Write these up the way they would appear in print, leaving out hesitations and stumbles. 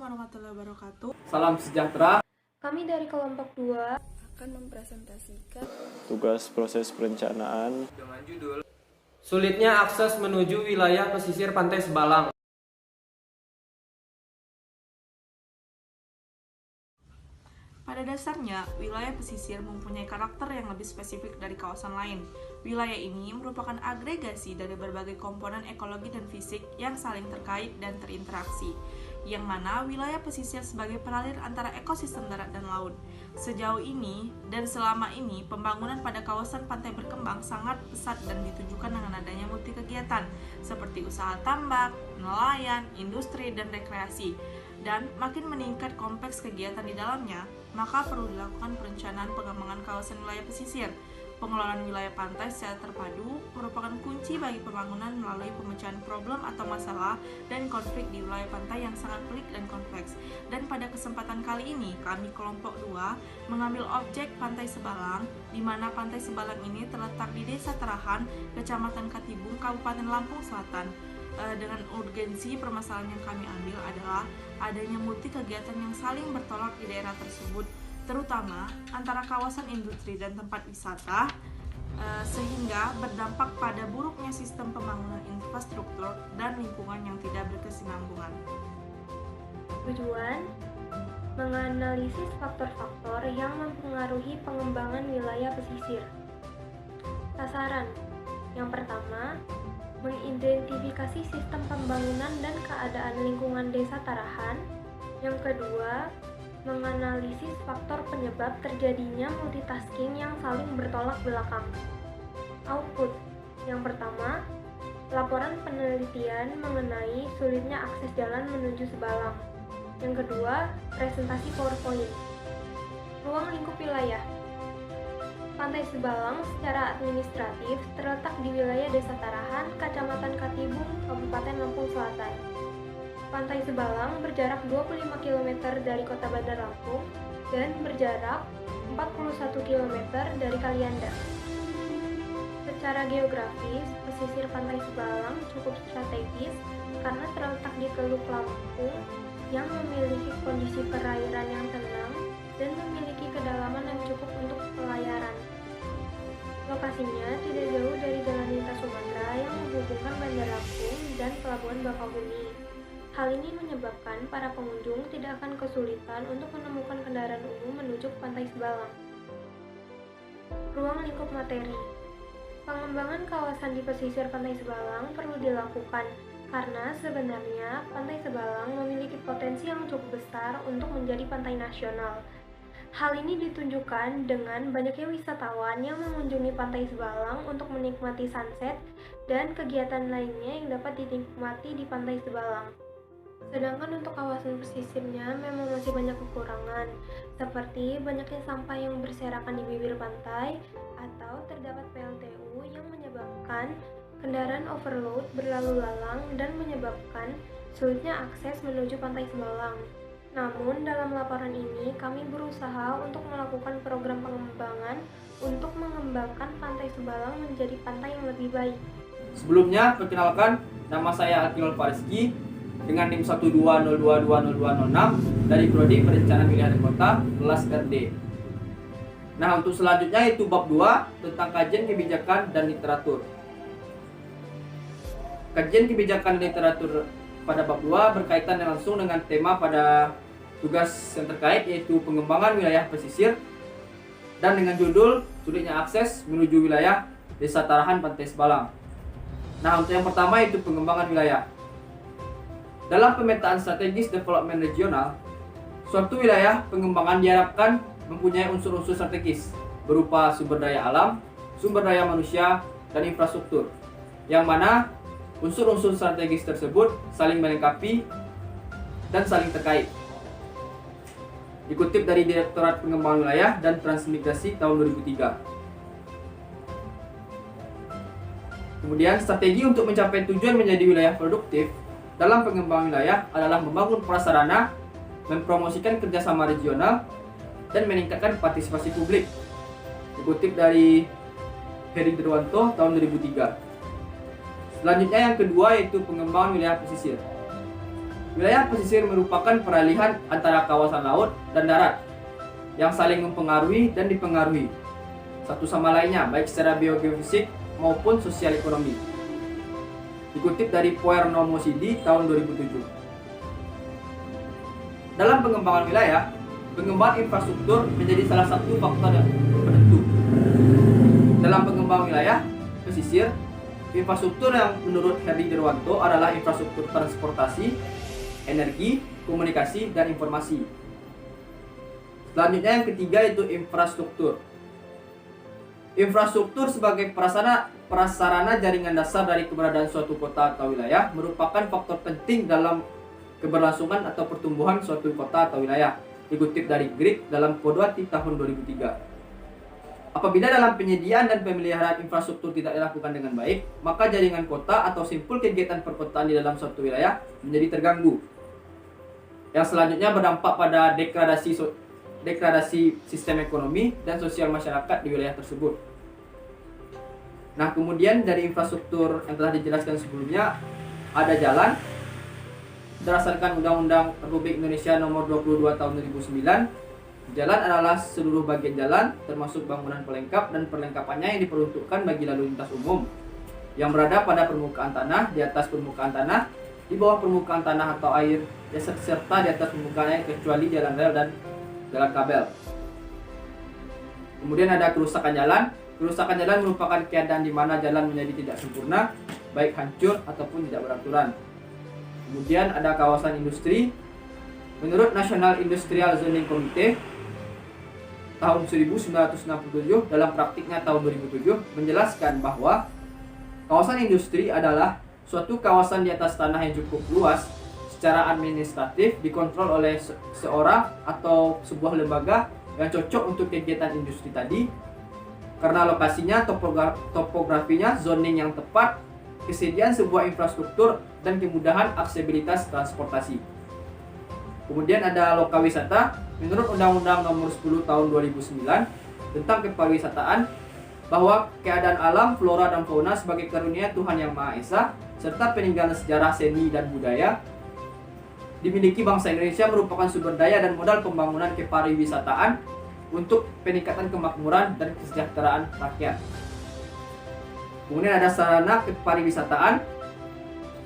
warahmatullahi wabarakatuh. Salam sejahtera. Kami dari kelompok 2 Akan mempresentasikan tugas proses perencanaan Dengan judul Sulitnya akses menuju wilayah pesisir Pantai Sebalang. Pada dasarnya, wilayah pesisir mempunyai karakter yang lebih spesifik dari kawasan lain. Wilayah ini merupakan agregasi dari berbagai komponen ekologi dan fisik yang saling terkait dan terinteraksi, yang mana wilayah pesisir sebagai peralir antara ekosistem darat dan laut. Sejauh ini dan selama ini, pembangunan pada kawasan pantai berkembang sangat pesat dan ditunjukkan dengan adanya multi kegiatan, seperti usaha tambak, nelayan, industri, dan rekreasi. Dan makin meningkat kompleks kegiatan di dalamnya, maka perlu dilakukan perencanaan pengembangan kawasan wilayah pesisir. Pengelolaan wilayah pantai secara terpadu merupakan kunci bagi pembangunan melalui pemecahan problem atau masalah dan konflik di wilayah pantai yang sangat pelik dan kompleks. Dan pada kesempatan kali ini, kami kelompok 2 mengambil objek Pantai Sebalang, di mana Pantai Sebalang ini terletak di Desa Tarahan, Kecamatan Katibung, Kabupaten Lampung Selatan. Dengan urgensi permasalahan yang kami ambil adalah adanya multi kegiatan yang saling bertolak di daerah tersebut, terutama antara kawasan industri dan tempat wisata, sehingga berdampak pada buruknya sistem pembangunan infrastruktur dan lingkungan yang tidak berkesinambungan. Tujuan menganalisis faktor-faktor yang mempengaruhi pengembangan wilayah pesisir. Sasaran yang pertama, mengidentifikasi sistem pembangunan dan keadaan lingkungan Desa Tarahan. Yang kedua, menganalisis faktor penyebab terjadinya multitasking yang saling bertolak belakang. Output yang pertama, laporan penelitian mengenai sulitnya akses jalan menuju Sebalang. Yang kedua, presentasi PowerPoint. Ruang lingkup wilayah. Pantai Sebalang secara administratif terletak di wilayah Desa Tarahan, Kecamatan Katibung, Kabupaten Lampung Selatan. Pantai Sebalang berjarak 25 km dari Kota Bandar Lampung dan berjarak 41 km dari Kalianda. Secara geografis, pesisir Pantai Sebalang cukup strategis karena terletak di Teluk Lampung yang memiliki kondisi perairan yang tenang dan memiliki kedalaman yang cukup untuk pelayaran. Lokasinya tidak jauh dari jalan lintas Sumatera yang menghubungkan Bandar Lampung dan Pelabuhan Bakahuni. Hal ini menyebabkan para pengunjung tidak akan kesulitan untuk menemukan kendaraan umum menuju ke Pantai Sebalang. Ruang lingkup materi. Pengembangan kawasan di pesisir Pantai Sebalang perlu dilakukan karena sebenarnya Pantai Sebalang memiliki potensi yang cukup besar untuk menjadi pantai nasional. Hal ini ditunjukkan dengan banyaknya wisatawan yang mengunjungi Pantai Sebalang untuk menikmati sunset dan kegiatan lainnya yang dapat dinikmati di Pantai Sebalang. Sedangkan untuk kawasan pesisirnya memang masih banyak kekurangan, seperti banyaknya sampah yang berserakan di bibir pantai atau terdapat PLTU yang menyebabkan kendaraan overload berlalu lalang dan menyebabkan sulitnya akses menuju Pantai Sebalang. Namun, dalam laporan ini, kami berusaha untuk melakukan program pengembangan untuk mengembangkan Pantai Sebalang menjadi pantai yang lebih baik. Sebelumnya, perkenalkan, nama saya Akilul Fariski dengan NIM 120220206 dari Prodi Perencanaan Wilayah dan Kota, kelas RD. Nah, untuk selanjutnya itu bab 2 tentang kajian kebijakan dan literatur. Kajian kebijakan dan literatur pada bab 2 berkaitan langsung dengan tema pada tugas yang terkait, yaitu pengembangan wilayah pesisir dan dengan judul sulitnya akses menuju wilayah Desa Tarahan Pantai Sebalang. Nah, untuk yang pertama itu pengembangan wilayah. Dalam pemetaan strategis development regional, suatu wilayah pengembangan diharapkan mempunyai unsur-unsur strategis berupa sumber daya alam, sumber daya manusia, dan infrastruktur, yang mana unsur-unsur strategis tersebut saling melengkapi dan saling terkait. Dikutip dari Direktorat Pengembangan Wilayah dan Transmigrasi tahun 2003. Kemudian, strategi untuk mencapai tujuan menjadi wilayah produktif dalam pengembangan wilayah adalah membangun prasarana, mempromosikan kerjasama regional, dan meningkatkan partisipasi publik. Dikutip dari Heri Derwanto tahun 2003. Selanjutnya yang kedua yaitu pengembangan wilayah pesisir. Wilayah pesisir merupakan peralihan antara kawasan laut dan darat yang saling mempengaruhi dan dipengaruhi satu sama lainnya, baik secara biogeofisik maupun sosial ekonomi. Dikutip dari Puerno Mosidi tahun 2007. Dalam pengembangan wilayah, pengembangan infrastruktur menjadi salah satu faktor yang penentu. Dalam pengembangan wilayah pesisir, infrastruktur yang menurut Herdi Dirwanto adalah infrastruktur transportasi, energi, komunikasi, dan informasi. Selanjutnya yang ketiga yaitu infrastruktur. Infrastruktur sebagai prasarana jaringan dasar dari keberadaan suatu kota atau wilayah merupakan faktor penting dalam keberlangsungan atau pertumbuhan suatu kota atau wilayah. Dikutip dari Greek dalam Kodwati tahun 2003. Apabila dalam penyediaan dan pemeliharaan infrastruktur tidak dilakukan dengan baik, maka jaringan kota atau simpul kegiatan perkotaan di dalam suatu wilayah menjadi terganggu. Yang selanjutnya berdampak pada degradasi sistem ekonomi dan sosial masyarakat di wilayah tersebut. Nah, kemudian dari infrastruktur yang telah dijelaskan sebelumnya, ada jalan. Berdasarkan Undang-Undang Republik Indonesia Nomor 22 Tahun 2009, jalan adalah seluruh bagian jalan termasuk bangunan pelengkap dan perlengkapannya yang diperuntukkan bagi lalu lintas umum yang berada pada permukaan tanah, di atas permukaan tanah, di bawah permukaan tanah atau air, serta di atas permukaan air kecuali jalan rel dan jalan kabel. Kemudian ada kerusakan jalan. Kerusakan jalan merupakan keadaan di mana jalan menjadi tidak sempurna, baik hancur ataupun tidak beraturan. Kemudian ada kawasan industri. Menurut National Industrial Zoning Committee tahun 1967 dalam praktiknya tahun 2007 menjelaskan bahwa kawasan industri adalah suatu kawasan di atas tanah yang cukup luas secara administratif dikontrol oleh seorang atau sebuah lembaga yang cocok untuk kegiatan industri tadi karena lokasinya, topografinya, zoning yang tepat, kesediaan sebuah infrastruktur, dan kemudahan aksesibilitas transportasi. Kemudian ada lokawisata. Menurut Undang-Undang Nomor 10 Tahun 2009 tentang kepariwisataan, bahwa keadaan alam, flora, dan fauna sebagai karunia Tuhan Yang Maha Esa serta peninggalan sejarah, seni, dan budaya dimiliki bangsa Indonesia merupakan sumber daya dan modal pembangunan kepariwisataan untuk peningkatan kemakmuran dan kesejahteraan rakyat. Kemudian ada sarana kepariwisataan.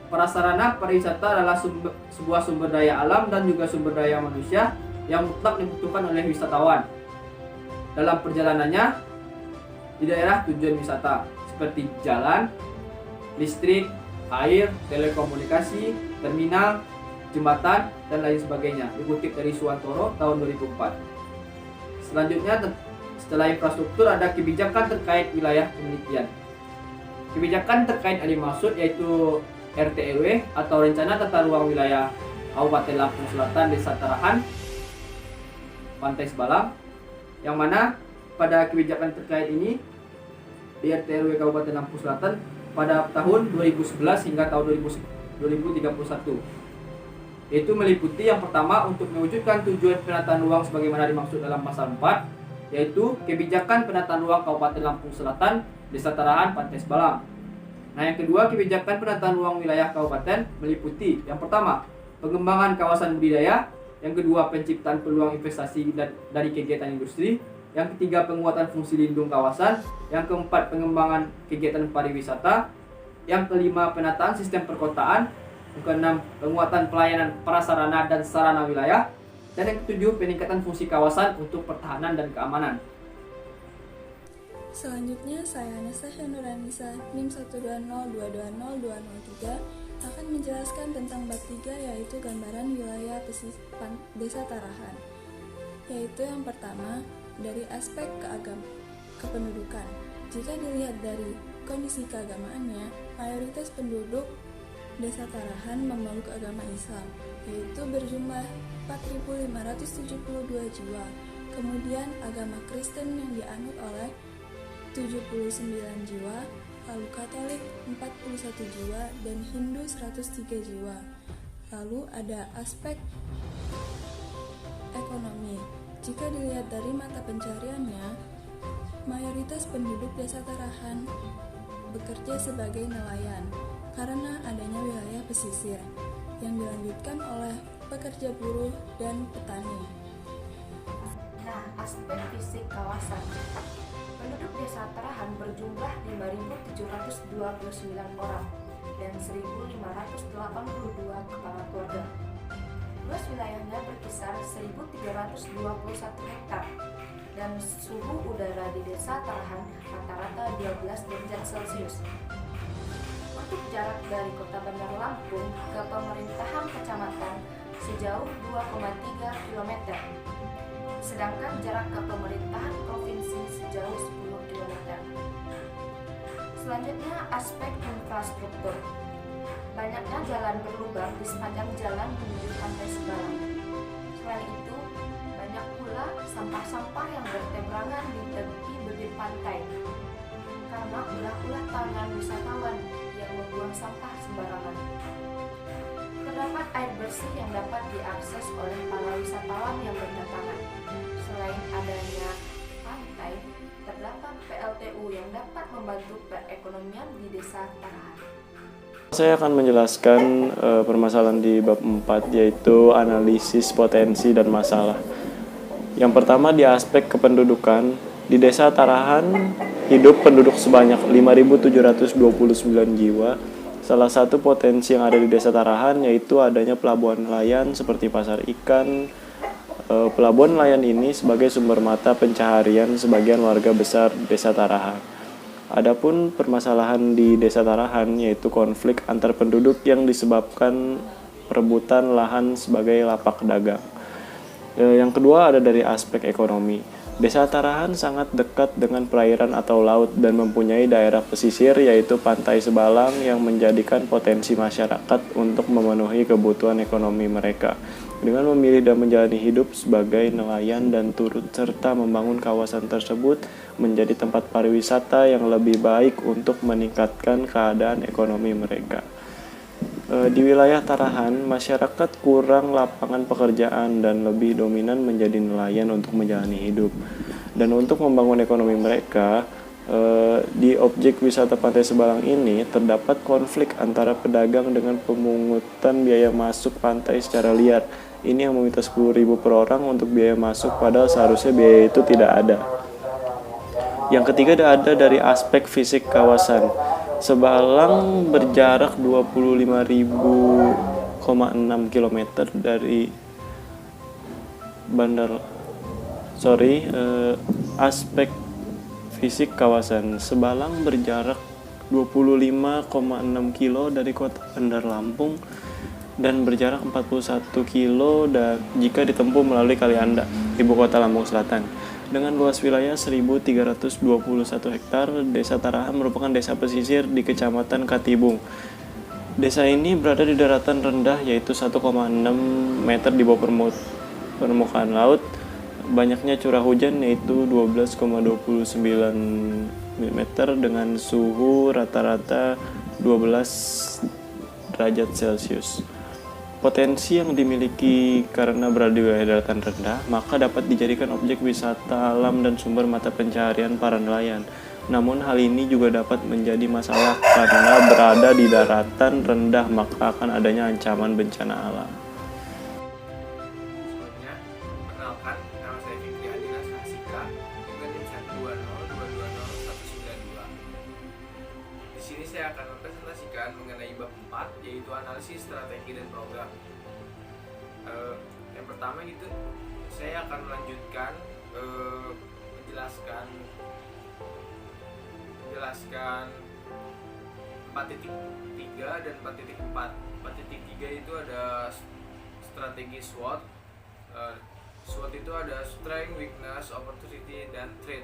Prasarana pariwisata adalah sebuah sumber daya alam dan juga sumber daya manusia yang mutlak dibutuhkan oleh wisatawan dalam perjalanannya di daerah tujuan wisata seperti jalan, listrik, air, telekomunikasi, terminal, jembatan, dan lain sebagainya. Dikutip dari Suwantoro tahun 2004. Selanjutnya, setelah infrastruktur ada kebijakan terkait wilayah penelitian. Kebijakan terkait yang dimaksud yaitu RTRW atau Rencana Tata Ruang Wilayah Kabupaten Lampung Selatan Desa Tarahan, Pantai Sebalang, yang mana pada kebijakan terkait ini di RTRW Kabupaten Lampung Selatan pada tahun 2011 hingga tahun 2031. Yaitu meliputi yang pertama untuk mewujudkan tujuan penataan ruang sebagaimana dimaksud dalam pasal 4, yaitu kebijakan penataan ruang Kabupaten Lampung Selatan Desa Tarahan, Pantai Sebalang. Nah, yang kedua, kebijakan penataan ruang wilayah kabupaten meliputi yang pertama, pengembangan kawasan budidaya, yang kedua, penciptaan peluang investasi dari kegiatan industri, yang ketiga, penguatan fungsi lindung kawasan, yang keempat, pengembangan kegiatan pariwisata, yang kelima, penataan sistem perkotaan, yang keenam, penguatan pelayanan prasarana dan sarana wilayah, dan yang ketujuh, peningkatan fungsi kawasan untuk pertahanan dan keamanan. Selanjutnya, saya Anastasia Nuranisa, NIM 120220203 akan menjelaskan tentang bab 3 yaitu gambaran wilayah pesisir Desa Tarahan. Yaitu yang pertama, dari aspek kependudukan. Jika dilihat dari kondisi keagamaannya, mayoritas penduduk Desa Tarahan memeluk agama Islam, yaitu berjumlah 4.572 jiwa. Kemudian agama Kristen yang dianut oleh 79 jiwa, lalu Katolik 41 jiwa, dan Hindu 103 jiwa. Lalu ada aspek ekonomi. Jika dilihat dari mata pencariannya, mayoritas penduduk Desa Tarahan bekerja sebagai nelayan karena adanya wilayah pesisir. yang dilanjutkan oleh pekerja buruh dan petani. Nah, aspek fisik kawasan. Penduduk Desa Tarahan berjumlah 5.729 orang dan 1.582 kepala keluarga. Luas wilayahnya berkisar 1.321 hektar dan suhu udara di Desa Tarahan rata-rata 12 derajat Celcius. Untuk jarak dari Kota Bandar Lampung ke pemerintahan kecamatan sejauh 2,3 km, sedangkan jarak ke pemerintahan provinsi sejauh 10 km. Selanjutnya, aspek infrastruktur. Banyaknya jalan berlubang di sepanjang jalan menuju Pantai Sebalang. Selain itu, banyak pula sampah-sampah yang bertebaran di tepi bibir pantai karena ulah-ulah tangan wisatawan yang membuang sampah sembarangan. Terdapat air bersih yang dapat diakses oleh para wisatawan yang berdatangan. Selain adanya pantai, terdapat PLTU yang dapat membantu perekonomian di Desa Tarahan. Saya akan menjelaskan permasalahan di bab 4, yaitu analisis potensi dan masalah. Yang pertama di aspek kependudukan, di Desa Tarahan hidup penduduk sebanyak 5.729 jiwa. Salah satu potensi yang ada di Desa Tarahan yaitu adanya pelabuhan nelayan seperti pasar ikan. Pelabuhan nelayan ini sebagai sumber mata pencaharian sebagian warga besar Desa Tarahan. Adapun permasalahan di Desa Tarahan yaitu konflik antar penduduk yang disebabkan perebutan lahan sebagai lapak dagang. Yang kedua ada dari aspek ekonomi. Desa Tarahan sangat dekat dengan perairan atau laut dan mempunyai daerah pesisir yaitu Pantai Sebalang yang menjadikan potensi masyarakat untuk memenuhi kebutuhan ekonomi mereka. Dengan memilih dan menjalani hidup sebagai nelayan dan turut serta membangun kawasan tersebut menjadi tempat pariwisata yang lebih baik untuk meningkatkan keadaan ekonomi mereka. Di wilayah Tarahan, masyarakat kurang lapangan pekerjaan dan lebih dominan menjadi nelayan untuk menjalani hidup. Dan untuk membangun ekonomi mereka, di objek wisata Pantai Sebalang ini terdapat konflik antara pedagang dengan pemungutan biaya masuk pantai secara liar. Ini yang meminta 10.000 per orang untuk biaya masuk, padahal seharusnya biaya itu tidak ada. Yang ketiga ada dari aspek fisik kawasan. Sebalang berjarak 25.000,6 km dari aspek fisik kawasan. Sebalang berjarak 25,6 kilo dari Kota Bandar Lampung dan berjarak 41 kilo jika ditempuh melalui Kali Anda, ibu kota Lampung Selatan. Dengan luas wilayah 1.321 hektar, Desa Tarahan merupakan desa pesisir di Kecamatan Katibung. Desa ini berada di daratan rendah yaitu 1,6 meter di bawah permukaan laut. Banyaknya curah hujan yaitu 12,29 mm dengan suhu rata-rata 12 derajat Celcius. Potensi yang dimiliki karena berada di wilayah daratan rendah, maka dapat dijadikan objek wisata alam dan sumber mata pencaharian para nelayan. Namun hal ini juga dapat menjadi masalah karena berada di daratan rendah, maka akan adanya ancaman bencana alam. Sebelumnya, perkenalkan, nama saya Fikri Adilas Hasika dengan NIM 120220192. Di sini saya akan mempresentasikan mengenai bab 4, yaitu analisis strategi dan program. Yang pertama gitu, saya akan melanjutkan menjelaskan 4.3 dan 4.4. 4.3 itu ada strategi SWOT. SWOT itu ada strength, weakness, opportunity, dan threat.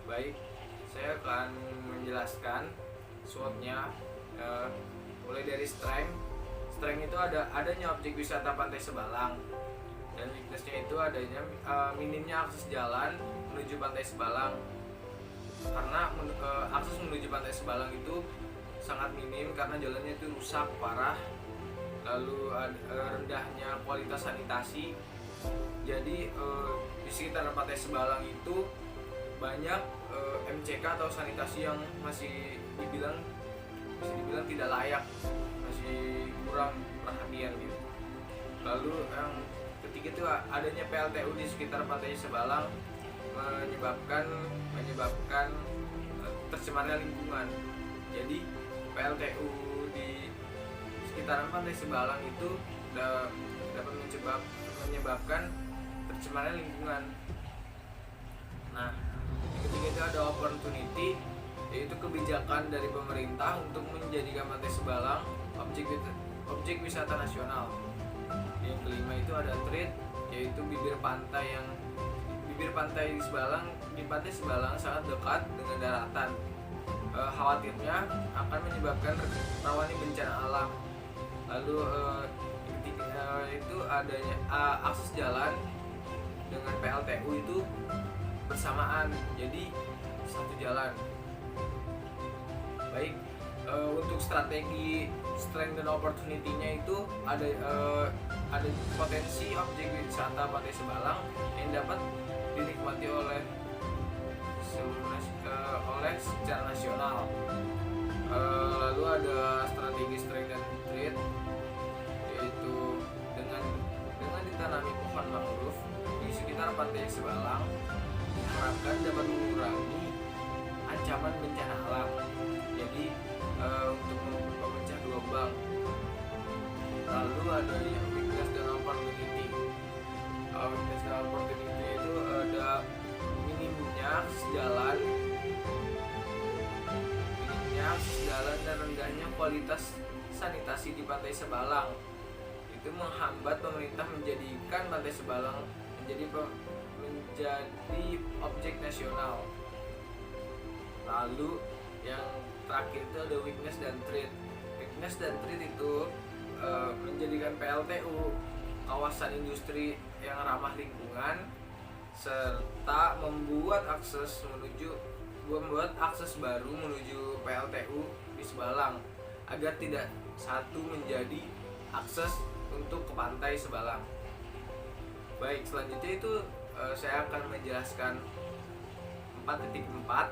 Baik, saya akan menjelaskan SWOT-nya mulai dari strength. Strength itu adanya objek wisata Pantai Sebalang, dan weakness-nya itu adanya minimnya akses jalan menuju Pantai Sebalang. Karena akses menuju Pantai Sebalang itu sangat minim karena jalannya itu rusak parah, lalu rendahnya kualitas sanitasi. Jadi di sekitar Pantai Sebalang itu banyak MCK atau sanitasi yang masih dibilang tidak layak, masih kurang perhatian gitu. Lalu yang ketiga itu adanya PLTU di sekitar Pantai Sebalang menyebabkan tercemarnya lingkungan. Jadi PLTU di sekitaran Pantai Sebalang itu dapat menyebabkan tercemarnya lingkungan. Nah, yang ketiga itu ada opportunity, yaitu kebijakan dari pemerintah untuk menjadikan Pantai Sebalang objek wisata nasional. Yang kelima itu ada threat, yaitu bibir pantai di Pantai Sebalang sangat dekat dengan daratan. Khawatirnya akan menyebabkan rawan bencana alam. Lalu itu adanya akses jalan dengan PLTU itu bersamaan, jadi satu jalan. Baik, untuk strategi strength dan opportunity-nya itu ada potensi objek wisata Pantai Sebalang yang dapat dinikmati oleh secara nasional. Lalu ada strategi strength dan threat, yaitu dengan ditanami pohon mangrove di sekitar Pantai Sebalang diharapkan dapat mengurangi ancaman bencana alam. Jadi untuk memecah gelombang. Lalu ada yang weakness dan opportunity. Weakness dan opportunity itu ada minimnya akses jalan dan rendahnya kualitas sanitasi di Pantai Sebalang. Itu menghambat pemerintah menjadikan Pantai Sebalang menjadi objek nasional. Lalu yang terakhir itu ada weakness dan threat. Weakness dan threat itu menjadikan PLTU kawasan industri yang ramah lingkungan, serta membuat akses baru menuju PLTU di Sebalang agar tidak satu menjadi akses untuk ke Pantai Sebalang. Baik, selanjutnya itu saya akan menjelaskan 4.4.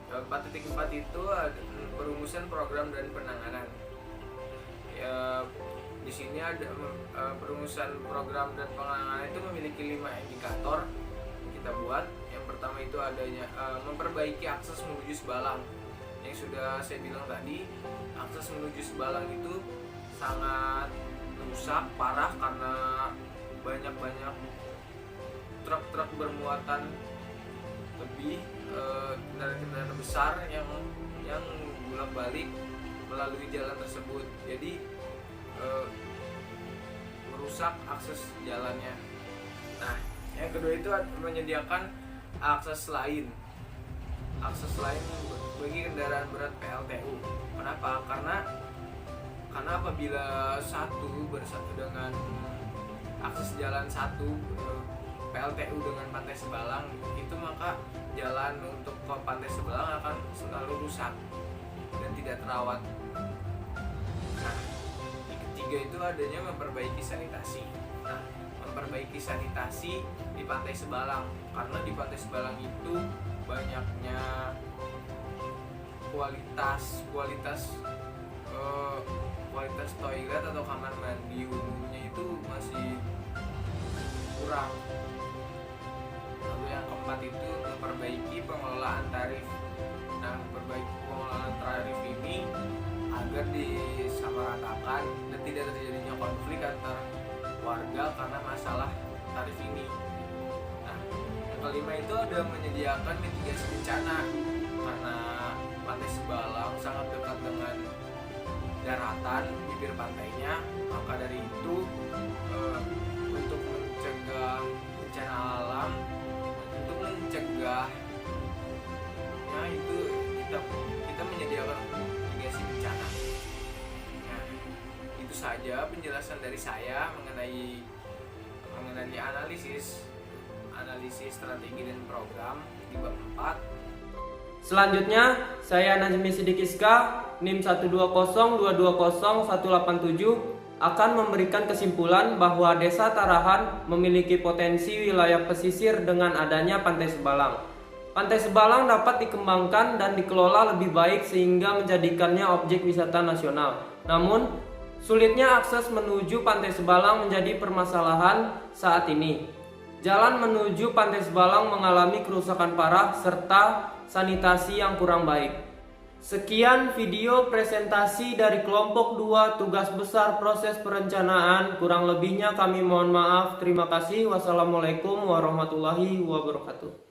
4.4 itu perumusan program dan penanganan. Di sini ada perumusan program dan penanganan itu memiliki 5 indikator yang kita buat. Yang pertama itu adanya memperbaiki akses menuju Sebalang. Yang sudah saya bilang tadi, akses menuju Sebalang itu sangat rusak parah karena banyak truk-truk bermuatan lebih, kendaraan-kendaraan besar yang bolak-balik melalui jalan tersebut. Jadi merusak akses jalannya. Nah, yang kedua itu menyediakan akses lain bagi kendaraan berat PLTU. Kenapa? Karena apabila bersatu dengan akses jalan PLTU dengan Pantai Sebalang itu, maka jalan untuk ke Pantai Sebalang akan selalu rusak dan tidak terawat. Nah, yang ketiga itu adanya memperbaiki sanitasi. Nah, memperbaiki sanitasi di Pantai Sebalang, karena di Pantai Sebalang itu banyaknya kualitas toilet atau kamar mandi umumnya itu masih kurang. Lalu yang keempat itu memperbaiki pengelolaan tarif. Nah, memperbaiki pengelolaan tarif ini agar disamaratakan dan tidak terjadinya konflik antar warga karena masalah tarif ini. Nah, yang kelima itu ada menyediakan mitigasi bencana, karena Pantai Sebalang sangat dekat dengan daratan bibir pantainya. Maka dari itu untuk mencegah bencana alam, untuk mencegahnya itu kita menyediakan mitigasi bencana. Nah, itu saja penjelasan dari saya mengenai analisis strategi dan program di bab 4. Selanjutnya, saya Najmi Sidikiska, NIM 120220187 akan memberikan kesimpulan bahwa Desa Tarahan memiliki potensi wilayah pesisir dengan adanya Pantai Sebalang. Pantai Sebalang dapat dikembangkan dan dikelola lebih baik sehingga menjadikannya objek wisata nasional. Namun, Sulitnya akses menuju Pantai Sebalang menjadi permasalahan saat ini. Jalan menuju Pantai Sebalang mengalami kerusakan parah serta sanitasi yang kurang baik. Sekian video presentasi dari kelompok 2 tugas besar proses perencanaan. Kurang lebihnya kami mohon maaf. Terima kasih. Wassalamualaikum warahmatullahi wabarakatuh.